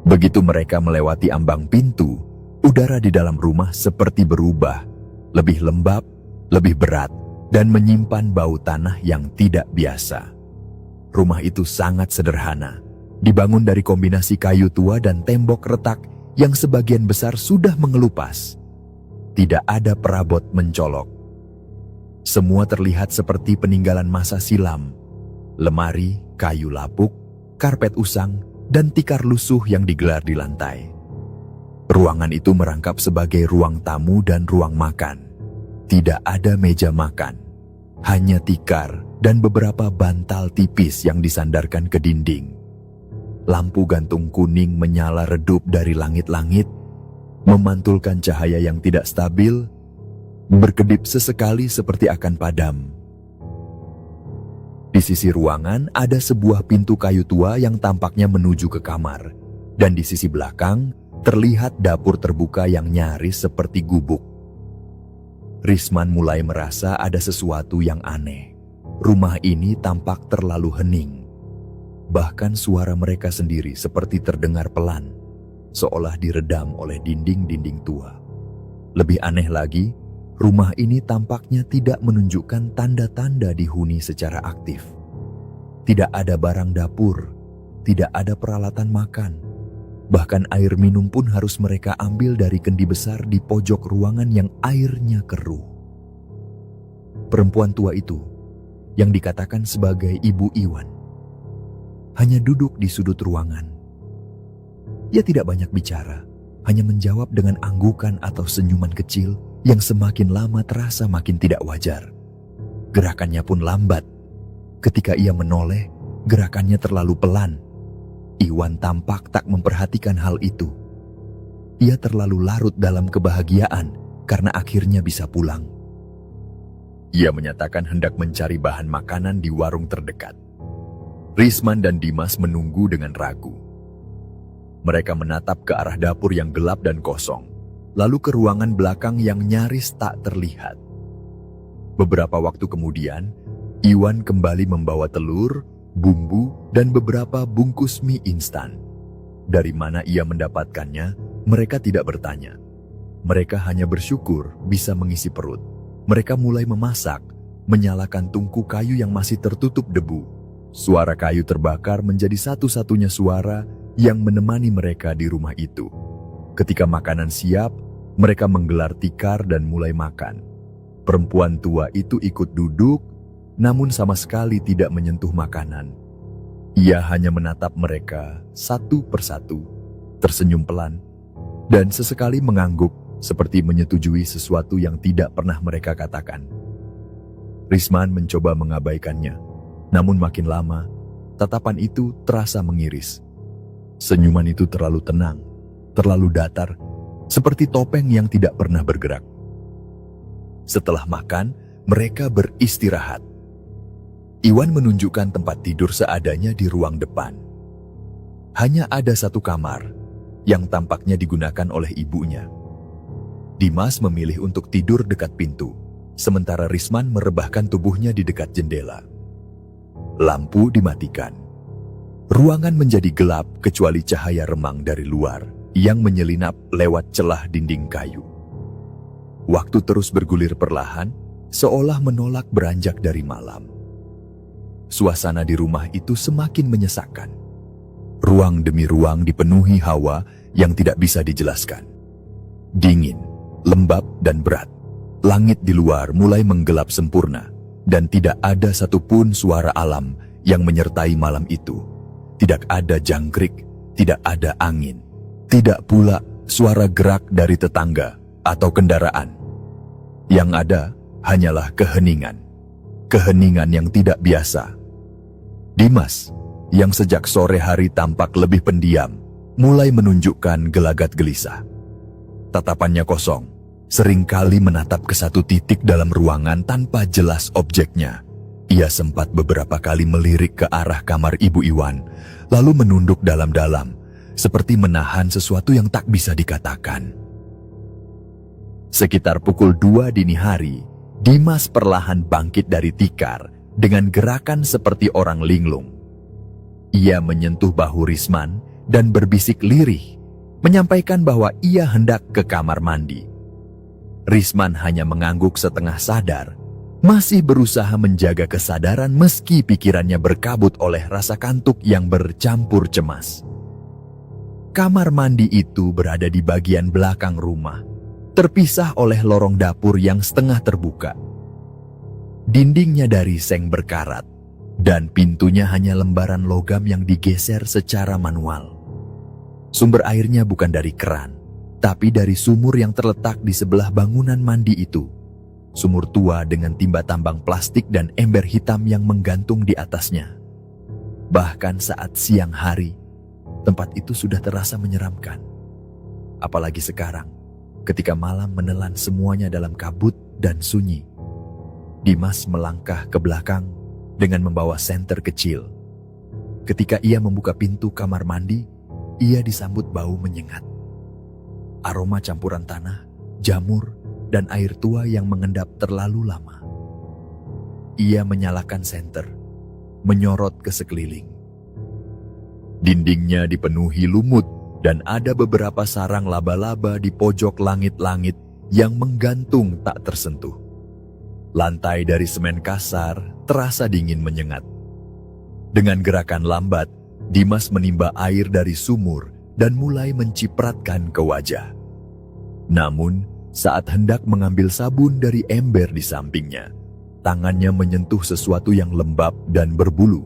Begitu mereka melewati ambang pintu, udara di dalam rumah seperti berubah, lebih lembab, lebih berat, dan menyimpan bau tanah yang tidak biasa. Rumah itu sangat sederhana, dibangun dari kombinasi kayu tua dan tembok retak yang sebagian besar sudah mengelupas. Tidak ada perabot mencolok. Semua terlihat seperti peninggalan masa silam. Lemari, kayu lapuk, karpet usang, dan tikar lusuh yang digelar di lantai. Ruangan itu merangkap sebagai ruang tamu dan ruang makan. Tidak ada meja makan, hanya tikar dan beberapa bantal tipis yang disandarkan ke dinding. Lampu gantung kuning menyala redup dari langit-langit, memantulkan cahaya yang tidak stabil, berkedip sesekali seperti akan padam. Di sisi ruangan ada sebuah pintu kayu tua yang tampaknya menuju ke kamar, dan di sisi belakang terlihat dapur terbuka yang nyaris seperti gubuk. Risman mulai merasa ada sesuatu yang aneh. Rumah ini tampak terlalu hening. Bahkan suara mereka sendiri seperti terdengar pelan, seolah diredam oleh dinding-dinding tua. Lebih aneh lagi, rumah ini tampaknya tidak menunjukkan tanda-tanda dihuni secara aktif. Tidak ada barang dapur, tidak ada peralatan makan. Bahkan air minum pun harus mereka ambil dari kendi besar di pojok ruangan yang airnya keruh. Perempuan tua itu, yang dikatakan sebagai Ibu Iwan, hanya duduk di sudut ruangan. Ia tidak banyak bicara, hanya menjawab dengan anggukan atau senyuman kecil yang semakin lama terasa makin tidak wajar. Gerakannya pun lambat. Ketika ia menoleh, gerakannya terlalu pelan. Iwan tampak tak memperhatikan hal itu. Ia terlalu larut dalam kebahagiaan karena akhirnya bisa pulang. Ia menyatakan hendak mencari bahan makanan di warung terdekat. Risman dan Dimas menunggu dengan ragu. Mereka menatap ke arah dapur yang gelap dan kosong, lalu ke ruangan belakang yang nyaris tak terlihat. Beberapa waktu kemudian, Iwan kembali membawa telur, bumbu, dan beberapa bungkus mie instan. Dari mana ia mendapatkannya, mereka tidak bertanya. Mereka hanya bersyukur bisa mengisi perut. Mereka mulai memasak, menyalakan tungku kayu yang masih tertutup debu. Suara kayu terbakar menjadi satu-satunya suara yang menemani mereka di rumah itu. Ketika makanan siap, mereka menggelar tikar dan mulai makan. Perempuan tua itu ikut duduk, namun sama sekali tidak menyentuh makanan. Ia hanya menatap mereka satu persatu, tersenyum pelan, dan sesekali mengangguk seperti menyetujui sesuatu yang tidak pernah mereka katakan. Risman mencoba mengabaikannya, namun makin lama, tatapan itu terasa mengiris. Senyuman itu terlalu tenang, terlalu datar, seperti topeng yang tidak pernah bergerak. Setelah makan, mereka beristirahat. Iwan menunjukkan tempat tidur seadanya di ruang depan. Hanya ada satu kamar, yang tampaknya digunakan oleh ibunya. Dimas memilih untuk tidur dekat pintu, sementara Risman merebahkan tubuhnya di dekat jendela. Lampu dimatikan. Ruangan menjadi gelap kecuali cahaya remang dari luar yang menyelinap lewat celah dinding kayu. Waktu terus bergulir perlahan, seolah menolak beranjak dari malam. Suasana di rumah itu semakin menyesakkan. Ruang demi ruang dipenuhi hawa yang tidak bisa dijelaskan. Dingin, lembab, dan berat. Langit di luar mulai menggelap sempurna, dan tidak ada satupun suara alam yang menyertai malam itu. Tidak ada jangkrik, tidak ada angin, tidak pula suara gerak dari tetangga atau kendaraan. Yang ada hanyalah keheningan. Keheningan yang tidak biasa. Dimas, yang sejak sore hari tampak lebih pendiam, mulai menunjukkan gelagat gelisah. Tatapannya kosong, seringkali menatap ke satu titik dalam ruangan tanpa jelas objeknya. Ia sempat beberapa kali melirik ke arah kamar Ibu Iwan, lalu menunduk dalam-dalam, seperti menahan sesuatu yang tak bisa dikatakan. Sekitar pukul 2 dini hari, Dimas perlahan bangkit dari tikar dengan gerakan seperti orang linglung. Ia menyentuh bahu Risman dan berbisik lirih, menyampaikan bahwa ia hendak ke kamar mandi. Risman hanya mengangguk setengah sadar, masih berusaha menjaga kesadaran meski pikirannya berkabut oleh rasa kantuk yang bercampur cemas. Kamar mandi itu berada di bagian belakang rumah, terpisah oleh lorong dapur yang setengah terbuka. Dindingnya dari seng berkarat, dan pintunya hanya lembaran logam yang digeser secara manual. Sumber airnya bukan dari keran, tapi dari sumur yang terletak di sebelah bangunan mandi itu. Sumur tua dengan timba tambang plastik dan ember hitam yang menggantung di atasnya. Bahkan saat siang hari, tempat itu sudah terasa menyeramkan. Apalagi sekarang, ketika malam menelan semuanya dalam kabut dan sunyi. Dimas melangkah ke belakang dengan membawa senter kecil. Ketika ia membuka pintu kamar mandi, ia disambut bau menyengat. Aroma campuran tanah, jamur, dan air tua yang mengendap terlalu lama. Ia menyalakan senter, menyorot ke sekeliling. Dindingnya dipenuhi lumut dan ada beberapa sarang laba-laba di pojok langit-langit yang menggantung tak tersentuh. Lantai dari semen kasar terasa dingin menyengat. Dengan gerakan lambat, Dimas menimba air dari sumur dan mulai mencipratkan ke wajah. Namun, saat hendak mengambil sabun dari ember di sampingnya, tangannya menyentuh sesuatu yang lembab dan berbulu.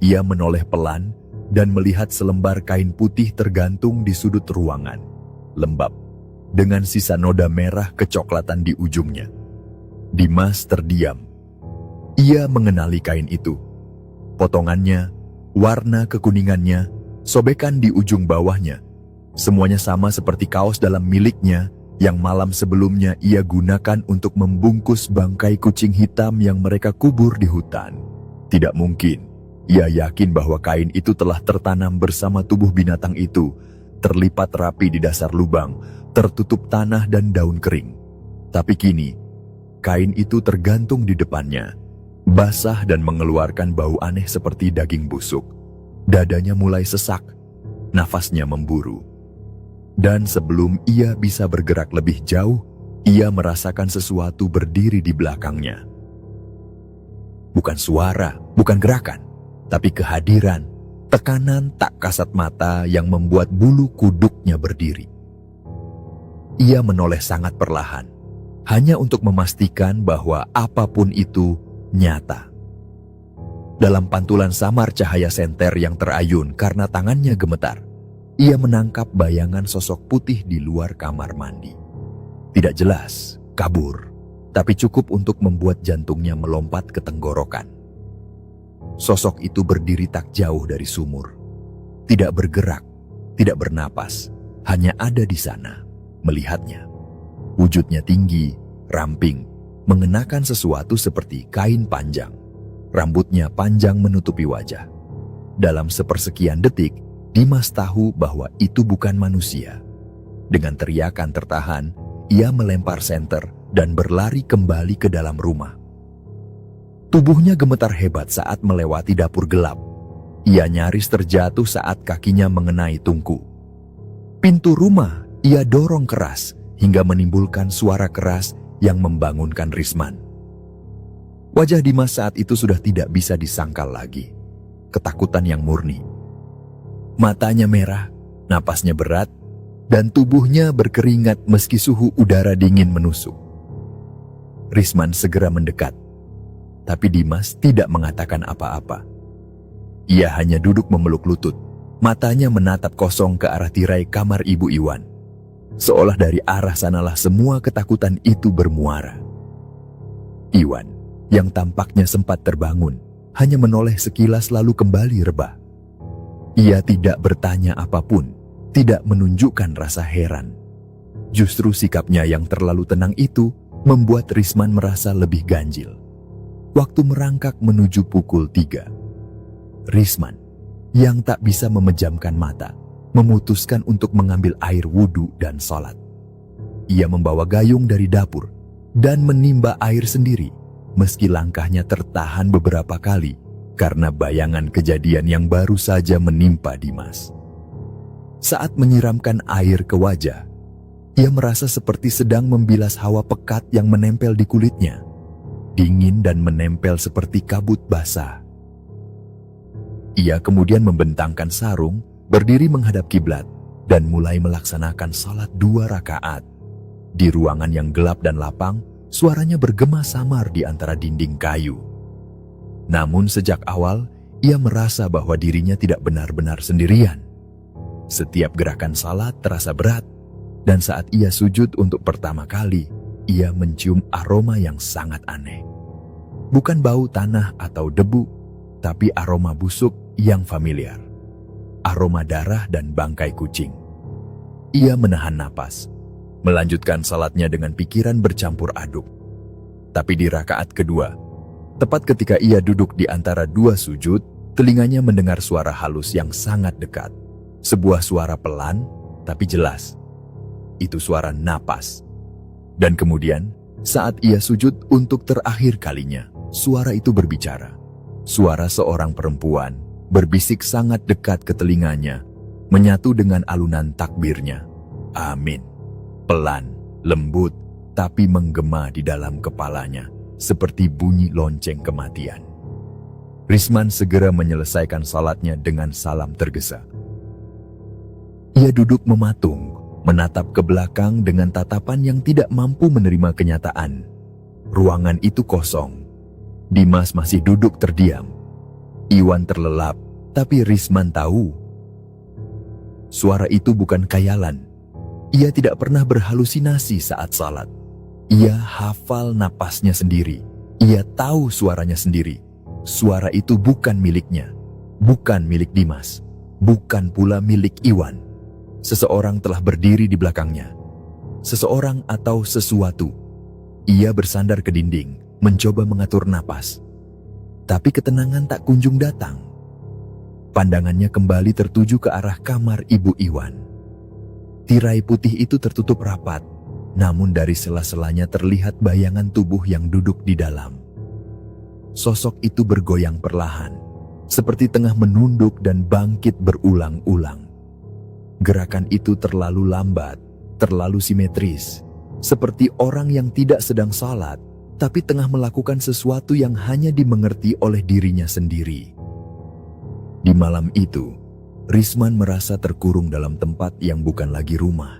Ia menoleh pelan dan melihat selembar kain putih tergantung di sudut ruangan, lembab, dengan sisa noda merah kecoklatan di ujungnya. Dimas terdiam. Ia mengenali kain itu. Potongannya, warna kekuningannya, sobekan di ujung bawahnya. Semuanya sama seperti kaos dalam miliknya yang malam sebelumnya ia gunakan untuk membungkus bangkai kucing hitam yang mereka kubur di hutan. Tidak mungkin, Ia yakin bahwa kain itu telah tertanam bersama tubuh binatang itu, terlipat rapi di dasar lubang, tertutup tanah dan daun kering. Tapi kini, kain itu tergantung di depannya, basah dan mengeluarkan bau aneh seperti daging busuk. Dadanya mulai sesak, nafasnya memburu. Dan sebelum ia bisa bergerak lebih jauh, ia merasakan sesuatu berdiri di belakangnya. Bukan suara, bukan gerakan, tapi kehadiran, tekanan tak kasat mata yang membuat bulu kuduknya berdiri. Ia menoleh sangat perlahan, hanya untuk memastikan bahwa apapun itu nyata. Dalam pantulan samar cahaya senter yang terayun karena tangannya gemetar, ia menangkap bayangan sosok putih di luar kamar mandi. Tidak jelas, kabur, tapi cukup untuk membuat jantungnya melompat ke tenggorokan. Sosok itu berdiri tak jauh dari sumur. Tidak bergerak, tidak bernapas, hanya ada di sana, melihatnya. Wujudnya tinggi, ramping, mengenakan sesuatu seperti kain panjang. Rambutnya panjang menutupi wajah. Dalam sepersekian detik, Dimas tahu bahwa itu bukan manusia. Dengan teriakan tertahan, ia melempar senter dan berlari kembali ke dalam rumah. Tubuhnya gemetar hebat saat melewati dapur gelap. Ia nyaris terjatuh saat kakinya mengenai tungku. Pintu rumah ia dorong keras hingga menimbulkan suara keras yang membangunkan Risman. Wajah Dimas saat itu sudah tidak bisa disangkal lagi. Ketakutan yang murni. Matanya merah, napasnya berat, dan tubuhnya berkeringat meski suhu udara dingin menusuk. Risman segera mendekat, tapi Dimas tidak mengatakan apa-apa. Ia hanya duduk memeluk lutut, matanya menatap kosong ke arah tirai kamar Ibu Iwan. Seolah dari arah sanalah semua ketakutan itu bermuara. Iwan, yang tampaknya sempat terbangun, hanya menoleh sekilas lalu kembali rebah. Ia tidak bertanya apapun, tidak menunjukkan rasa heran. Justru sikapnya yang terlalu tenang itu membuat Risman merasa lebih ganjil. Waktu merangkak menuju pukul 3. Risman, yang tak bisa memejamkan mata, memutuskan untuk mengambil air wudhu dan sholat. Ia membawa gayung dari dapur dan menimba air sendiri, meski langkahnya tertahan beberapa kali karena bayangan kejadian yang baru saja menimpa Dimas. Saat menyiramkan air ke wajah, ia merasa seperti sedang membilas hawa pekat yang menempel di kulitnya, dingin dan menempel seperti kabut basah. Ia kemudian membentangkan sarung, berdiri menghadap kiblat, dan mulai melaksanakan salat 2 rakaat. Di ruangan yang gelap dan lapang, suaranya bergema samar di antara dinding kayu. Namun sejak awal, ia merasa bahwa dirinya tidak benar-benar sendirian. Setiap gerakan salat terasa berat, dan saat ia sujud untuk pertama kali, ia mencium aroma yang sangat aneh. Bukan bau tanah atau debu, tapi aroma busuk yang familiar. Aroma darah dan bangkai kucing. Ia menahan napas, melanjutkan salatnya dengan pikiran bercampur aduk. Tapi di rakaat kedua, tepat ketika ia duduk di antara 2 sujud, telinganya mendengar suara halus yang sangat dekat. Sebuah suara pelan, tapi jelas. Itu suara napas. Dan kemudian, saat ia sujud untuk terakhir kalinya, suara itu berbicara. Suara seorang perempuan berbisik sangat dekat ke telinganya, menyatu dengan alunan takbirnya. Amin. Pelan, lembut, tapi menggema di dalam kepalanya, seperti bunyi lonceng kematian. Risman segera menyelesaikan salatnya dengan salam tergesa. Ia duduk mematung, menatap ke belakang dengan tatapan yang tidak mampu menerima kenyataan. Ruangan itu kosong. Dimas masih duduk terdiam. Iwan terlelap, tapi Risman tahu. Suara itu bukan khayalan. Ia tidak pernah berhalusinasi saat salat. Ia hafal napasnya sendiri. Ia tahu suaranya sendiri. Suara itu bukan miliknya, bukan milik Dimas, bukan pula milik Iwan. Seseorang telah berdiri di belakangnya. Seseorang atau sesuatu. Ia bersandar ke dinding, mencoba mengatur napas. Tapi ketenangan tak kunjung datang. Pandangannya kembali tertuju ke arah kamar Ibu Iwan. Tirai putih itu tertutup rapat, namun dari sela-selanya terlihat bayangan tubuh yang duduk di dalam. Sosok itu bergoyang perlahan, seperti tengah menunduk dan bangkit berulang-ulang. Gerakan itu terlalu lambat, terlalu simetris, seperti orang yang tidak sedang salat, tapi tengah melakukan sesuatu yang hanya dimengerti oleh dirinya sendiri. Di malam itu, Risman merasa terkurung dalam tempat yang bukan lagi rumah.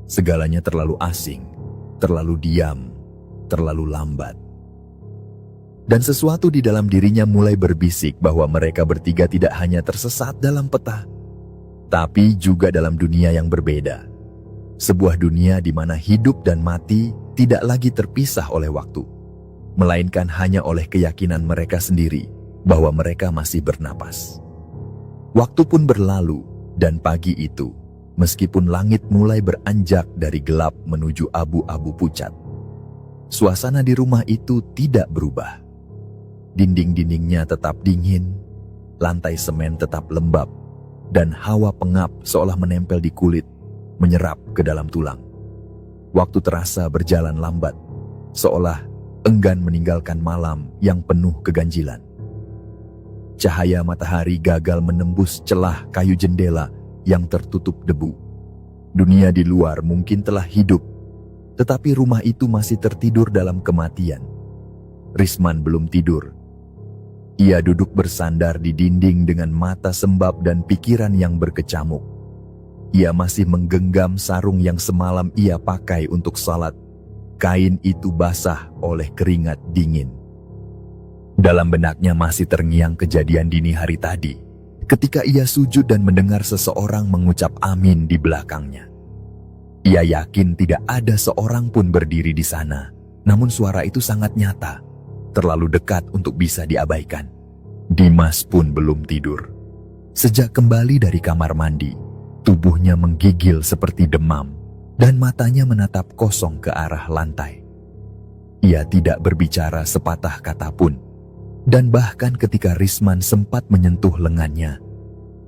Segalanya terlalu asing, terlalu diam, terlalu lambat. Dan sesuatu di dalam dirinya mulai berbisik bahwa mereka bertiga tidak hanya tersesat dalam peta, tapi juga dalam dunia yang berbeda. Sebuah dunia di mana hidup dan mati tidak lagi terpisah oleh waktu, melainkan hanya oleh keyakinan mereka sendiri bahwa mereka masih bernapas. Waktu pun berlalu, dan pagi itu, meskipun langit mulai beranjak dari gelap menuju abu-abu pucat, suasana di rumah itu tidak berubah. Dinding-dindingnya tetap dingin, lantai semen tetap lembab, dan hawa pengap seolah menempel di kulit, menyerap ke dalam tulang. Waktu terasa berjalan lambat, seolah enggan meninggalkan malam yang penuh keganjilan. Cahaya matahari gagal menembus celah kayu jendela yang tertutup debu. Dunia di luar mungkin telah hidup, tetapi rumah itu masih tertidur dalam kematian. Risman belum tidur. Ia duduk bersandar di dinding dengan mata sembab dan pikiran yang berkecamuk. Ia masih menggenggam sarung yang semalam ia pakai untuk salat. Kain itu basah oleh keringat dingin. Dalam benaknya masih terngiang kejadian dini hari tadi, ketika ia sujud dan mendengar seseorang mengucap amin di belakangnya. Ia yakin tidak ada seorang pun berdiri di sana, namun suara itu sangat nyata, terlalu dekat untuk bisa diabaikan. Dimas pun belum tidur. Sejak kembali dari kamar mandi, tubuhnya menggigil seperti demam, dan matanya menatap kosong ke arah lantai. Ia tidak berbicara sepatah kata pun. Dan bahkan ketika Risman sempat menyentuh lengannya,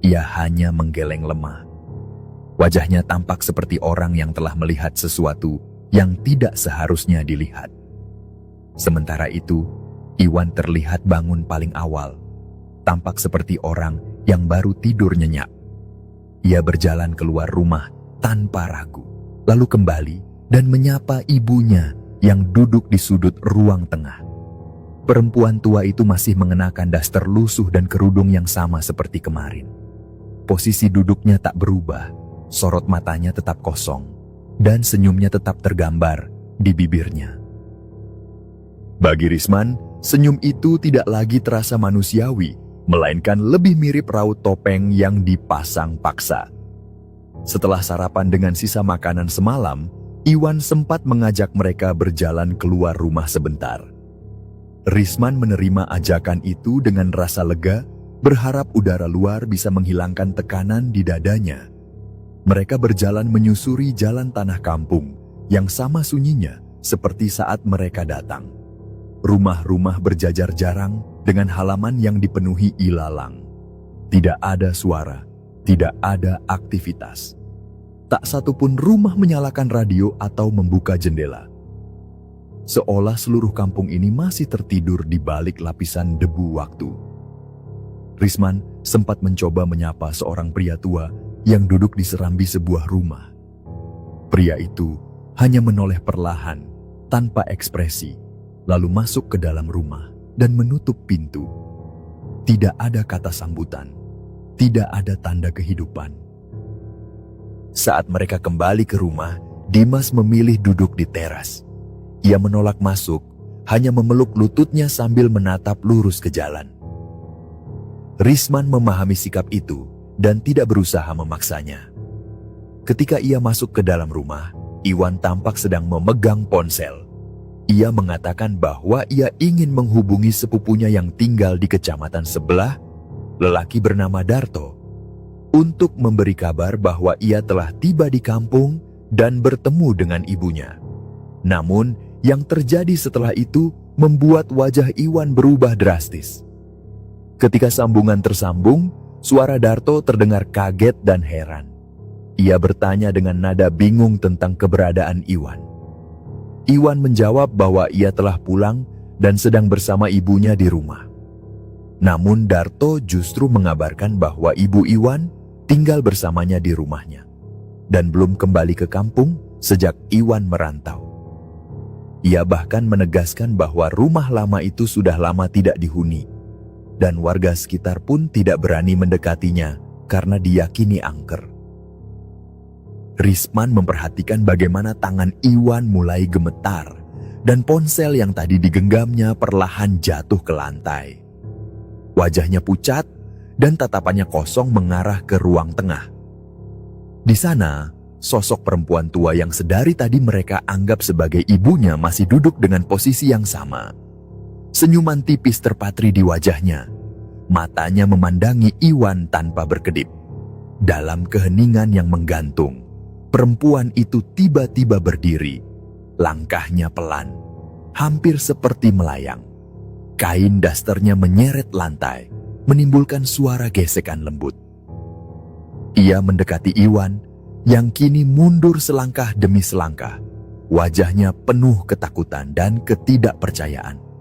ia hanya menggeleng lemah. Wajahnya tampak seperti orang yang telah melihat sesuatu yang tidak seharusnya dilihat. Sementara itu, Iwan terlihat bangun paling awal, tampak seperti orang yang baru tidur nyenyak. Ia berjalan keluar rumah tanpa ragu, lalu kembali dan menyapa ibunya yang duduk di sudut ruang tengah. Perempuan tua itu masih mengenakan daster lusuh dan kerudung yang sama seperti kemarin. Posisi duduknya tak berubah, sorot matanya tetap kosong, dan senyumnya tetap tergambar di bibirnya. Bagi Risman, senyum itu tidak lagi terasa manusiawi, melainkan lebih mirip raut topeng yang dipasang paksa. Setelah sarapan dengan sisa makanan semalam, Iwan sempat mengajak mereka berjalan keluar rumah sebentar. Risman menerima ajakan itu dengan rasa lega, berharap udara luar bisa menghilangkan tekanan di dadanya. Mereka berjalan menyusuri jalan tanah kampung yang sama sunyinya seperti saat mereka datang. Rumah-rumah berjajar jarang dengan halaman yang dipenuhi ilalang. Tidak ada suara, tidak ada aktivitas. Tak satupun rumah menyalakan radio atau membuka jendela. Seolah seluruh kampung ini masih tertidur di balik lapisan debu waktu. Risman sempat mencoba menyapa seorang pria tua yang duduk di serambi sebuah rumah. Pria itu hanya menoleh perlahan, tanpa ekspresi, lalu masuk ke dalam rumah dan menutup pintu. Tidak ada kata sambutan, tidak ada tanda kehidupan. Saat mereka kembali ke rumah, Dimas memilih duduk di teras. Ia menolak masuk, hanya memeluk lututnya sambil menatap lurus ke jalan. Risman memahami sikap itu dan tidak berusaha memaksanya. Ketika ia masuk ke dalam rumah, Iwan tampak sedang memegang ponsel. Ia mengatakan bahwa ia ingin menghubungi sepupunya yang tinggal di kecamatan sebelah, lelaki bernama Darto, untuk memberi kabar bahwa ia telah tiba di kampung dan bertemu dengan ibunya. Namun, yang terjadi setelah itu membuat wajah Iwan berubah drastis. Ketika sambungan tersambung, Suara Darto terdengar kaget dan heran. Ia bertanya dengan nada bingung tentang keberadaan Iwan. Iwan menjawab bahwa ia telah pulang dan sedang bersama ibunya di rumah. Namun Darto justru mengabarkan bahwa ibu Iwan tinggal bersamanya di rumahnya dan belum kembali ke kampung sejak Iwan merantau. Ia bahkan menegaskan bahwa rumah lama itu sudah lama tidak dihuni dan warga sekitar pun tidak berani mendekatinya karena diyakini angker. Risman memperhatikan bagaimana tangan Iwan mulai gemetar dan ponsel yang tadi digenggamnya perlahan jatuh ke lantai. Wajahnya pucat dan tatapannya kosong mengarah ke ruang tengah. Di sana, sosok perempuan tua yang sedari tadi mereka anggap sebagai ibunya masih duduk dengan posisi yang sama. Senyuman tipis terpatri di wajahnya. Matanya memandangi Iwan tanpa berkedip. Dalam keheningan yang menggantung, perempuan itu tiba-tiba berdiri. Langkahnya pelan, hampir seperti melayang. Kain dasternya menyeret lantai, menimbulkan suara gesekan lembut. Ia mendekati Iwan, yang kini mundur selangkah demi selangkah. Wajahnya penuh ketakutan dan ketidakpercayaan.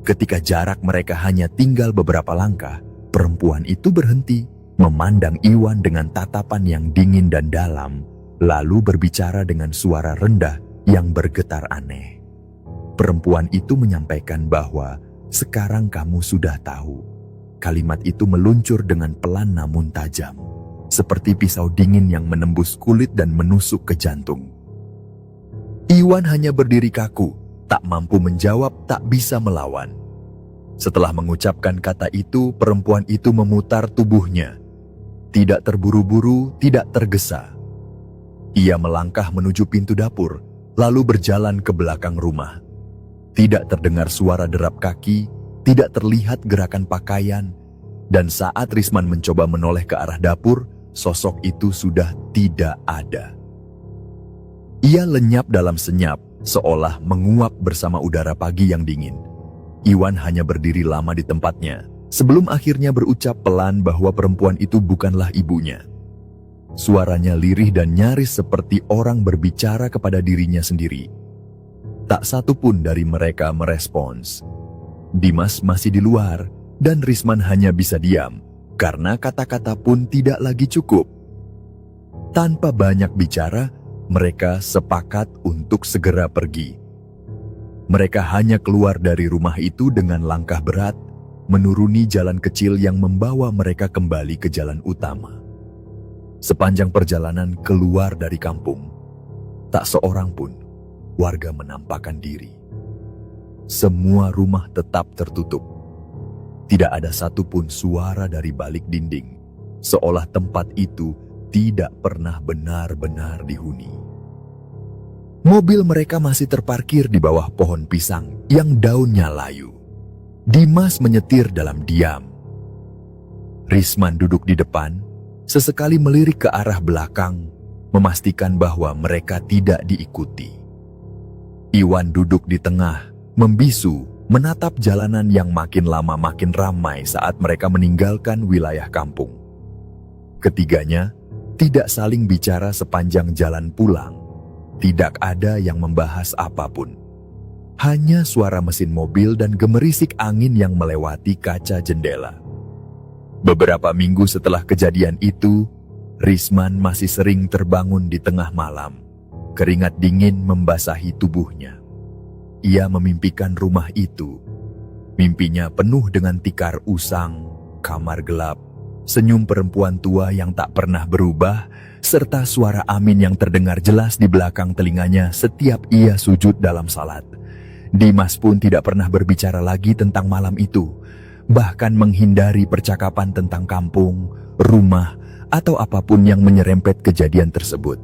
Ketika jarak mereka hanya tinggal beberapa langkah, perempuan itu berhenti, memandang Iwan dengan tatapan yang dingin dan dalam, lalu berbicara dengan suara rendah yang bergetar aneh. Perempuan itu menyampaikan bahwa sekarang kamu sudah tahu. Kalimat itu meluncur dengan pelan namun tajam, seperti pisau dingin yang menembus kulit dan menusuk ke jantung. Iwan hanya berdiri kaku, tak mampu menjawab, tak bisa melawan. Setelah mengucapkan kata itu, perempuan itu memutar tubuhnya. Tidak terburu-buru, tidak tergesa. Ia melangkah menuju pintu dapur, lalu berjalan ke belakang rumah. Tidak terdengar suara derap kaki, tidak terlihat gerakan pakaian, dan saat Risman mencoba menoleh ke arah dapur, sosok itu sudah tidak ada. Ia lenyap dalam senyap, seolah menguap bersama udara pagi yang dingin. Iwan hanya berdiri lama di tempatnya, sebelum akhirnya berucap pelan bahwa perempuan itu bukanlah ibunya. Suaranya lirih dan nyaris seperti orang berbicara kepada dirinya sendiri. Tak satu pun dari mereka merespons. Dimas masih di luar, dan Risman hanya bisa diam, karena kata-kata pun tidak lagi cukup. Tanpa banyak bicara, mereka sepakat untuk segera pergi. Mereka hanya keluar dari rumah itu dengan langkah berat, menuruni jalan kecil yang membawa mereka kembali ke jalan utama. Sepanjang perjalanan keluar dari kampung, tak seorang pun warga menampakkan diri. Semua rumah tetap tertutup. Tidak ada satupun suara dari balik dinding, seolah tempat itu tidak pernah benar-benar dihuni. Mobil mereka masih terparkir di bawah pohon pisang yang daunnya layu. Dimas menyetir dalam diam. Risman duduk di depan, sesekali melirik ke arah belakang, memastikan bahwa mereka tidak diikuti. Iwan duduk di tengah, membisu, menatap jalanan yang makin lama makin ramai saat mereka meninggalkan wilayah kampung. Ketiganya tidak saling bicara sepanjang jalan pulang. Tidak ada yang membahas apapun. Hanya suara mesin mobil dan gemerisik angin yang melewati kaca jendela. Beberapa minggu setelah kejadian itu, Risman masih sering terbangun di tengah malam. Keringat dingin membasahi tubuhnya. Ia memimpikan rumah itu. Mimpinya penuh dengan tikar usang, kamar gelap, senyum perempuan tua yang tak pernah berubah, serta suara amin yang terdengar jelas di belakang telinganya setiap ia sujud dalam salat. Dimas pun tidak pernah berbicara lagi tentang malam itu, bahkan menghindari percakapan tentang kampung, rumah, atau apapun yang menyerempet kejadian tersebut.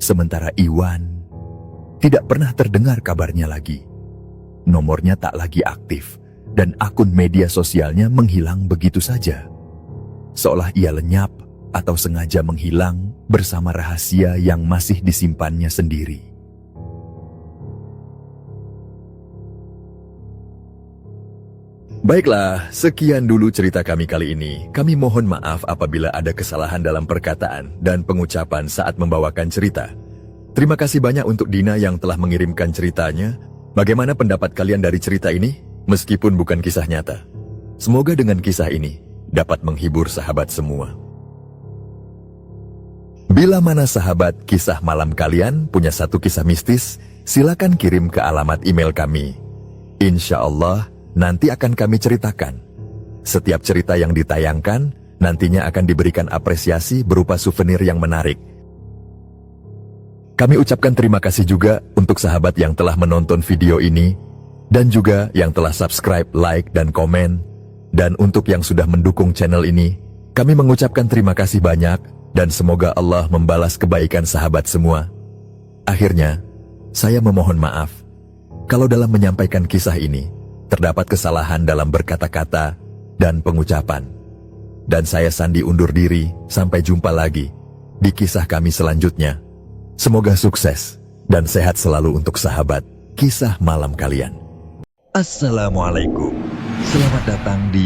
Sementara Iwan tidak pernah terdengar kabarnya lagi. Nomornya tak lagi aktif, dan akun media sosialnya menghilang begitu saja. Seolah ia lenyap atau sengaja menghilang bersama rahasia yang masih disimpannya sendiri. Baiklah, sekian dulu cerita kami kali ini. Kami mohon maaf apabila ada kesalahan dalam perkataan dan pengucapan saat membawakan cerita. Terima kasih banyak untuk Dina yang telah mengirimkan ceritanya. Bagaimana pendapat kalian dari cerita ini? Meskipun bukan kisah nyata. Semoga dengan kisah ini dapat menghibur sahabat semua. Bila mana sahabat kisah malam kalian punya satu kisah mistis, silakan kirim ke alamat email kami. Insya Allah, nanti akan kami ceritakan. Setiap cerita yang ditayangkan, nantinya akan diberikan apresiasi berupa souvenir yang menarik. Kami ucapkan terima kasih juga untuk sahabat yang telah menonton video ini, dan juga yang telah subscribe, like, dan komen. Dan untuk yang sudah mendukung channel ini, kami mengucapkan terima kasih banyak, dan semoga Allah membalas kebaikan sahabat semua. Akhirnya, saya memohon maaf kalau dalam menyampaikan kisah ini terdapat kesalahan dalam berkata-kata dan pengucapan. Dan saya Sandi undur diri, sampai jumpa lagi di kisah kami selanjutnya. Semoga sukses dan sehat selalu untuk sahabat kisah malam kalian. Assalamualaikum. Selamat datang di